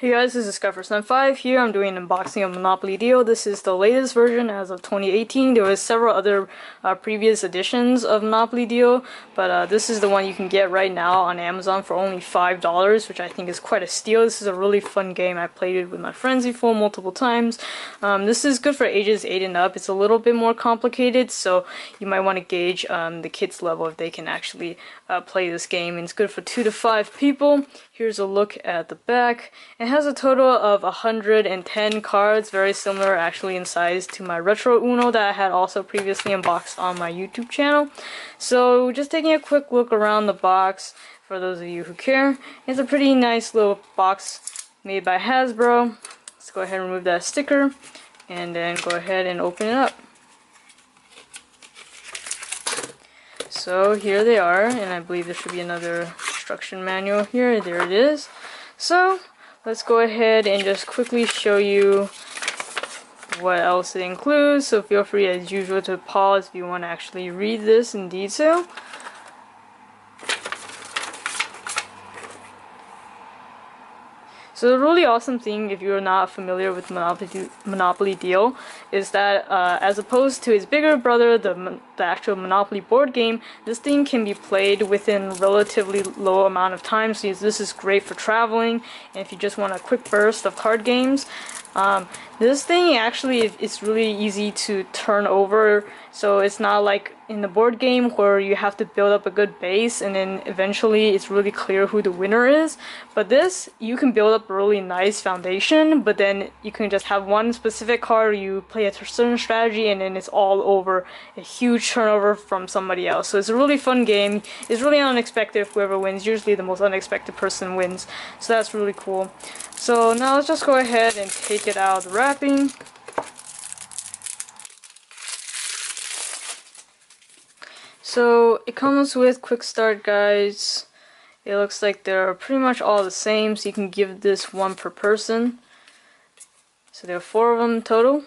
Hey guys, this is Skyforce95 here. I'm doing an unboxing of Monopoly Deal. This is the latest version as of 2018. There was several other previous editions of Monopoly Deal, but this is the one you can get right now on Amazon for only $5, which I think is quite a steal. This is a really fun game. I played it with my friends before multiple times. This is good for ages 8 and up. It's a little bit more complicated, so you might want to gauge the kids' level if they can actually play this game. And it's good for 2 to 5 people. Here's a look at the back. It has a total of 110 cards, very similar actually in size to my Retro Uno that I had also previously unboxed on my YouTube channel. So just taking a quick look around the box for those of you who care. It's a pretty nice little box made by Hasbro. Let's go ahead and remove that sticker and then go ahead and open it up. So here they are, and I believe there should be another instruction manual here. There it is. So let's go ahead and just quickly show you what else it includes. So feel free as usual to pause if you want to actually read this in detail. So the really awesome thing, if you're not familiar with Monopoly Deal, is that as opposed to its bigger brother, the actual Monopoly board game, this thing can be played within relatively low amount of time. So this is great for traveling, and if you just want a quick burst of card games. This thing actually is really easy to turn over, so it's not like in the board game where you have to build up a good base and then eventually it's really clear who the winner is. But this, you can build up a really nice foundation, but then you can just have one specific card, you play a certain strategy, and then it's all over a huge turnover from somebody else. So it's a really fun game. It's really unexpected. Whoever wins, usually the most unexpected person wins, so that's really cool. So now let's just go ahead and take it out of the wrapping. So it comes with quick start guides. It looks like they're pretty much all the same, so you can give this one per person. So there are 4 of them total.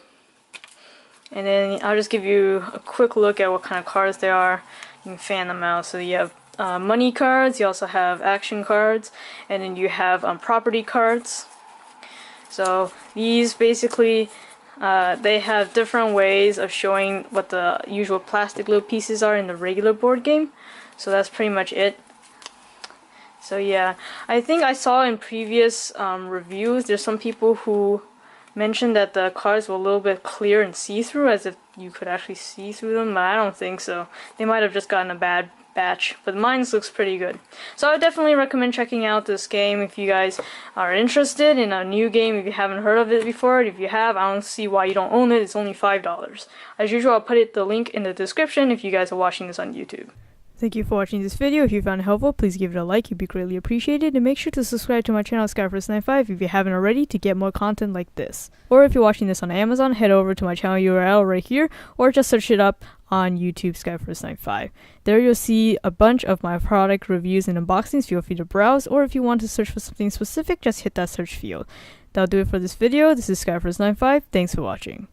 And then I'll just give you a quick look at what kind of cards they are. You can fan them out. So you have money cards, you also have action cards, and then you have property cards. So these basically they have different ways of showing what the usual plastic little pieces are in the regular board game. So that's pretty much it. So yeah, I think I saw in previous reviews there's some people who mentioned that the cards were a little bit clear and see-through, as if you could actually see through them, but I don't think so. They might have just gotten a bad batch, but mine looks pretty good. So I would definitely recommend checking out this game if you guys are interested in a new game, if you haven't heard of it before. If you have, I don't see why you don't own it. It's only $5. As usual, I'll put the link in the description if you guys are watching this on YouTube. Thank you for watching this video. If you found it helpful, please give it a like. It'd be greatly appreciated. And make sure to subscribe to my channel, Skyforce95, if you haven't already, to get more content like this. Or if you're watching this on Amazon, head over to my channel URL right here, or just search it up on YouTube, Skyforce95. There you'll see a bunch of my product reviews and unboxings. Feel free to browse, or if you want to search for something specific, just hit that search field. That'll do it for this video. This is Skyforce95. Thanks for watching.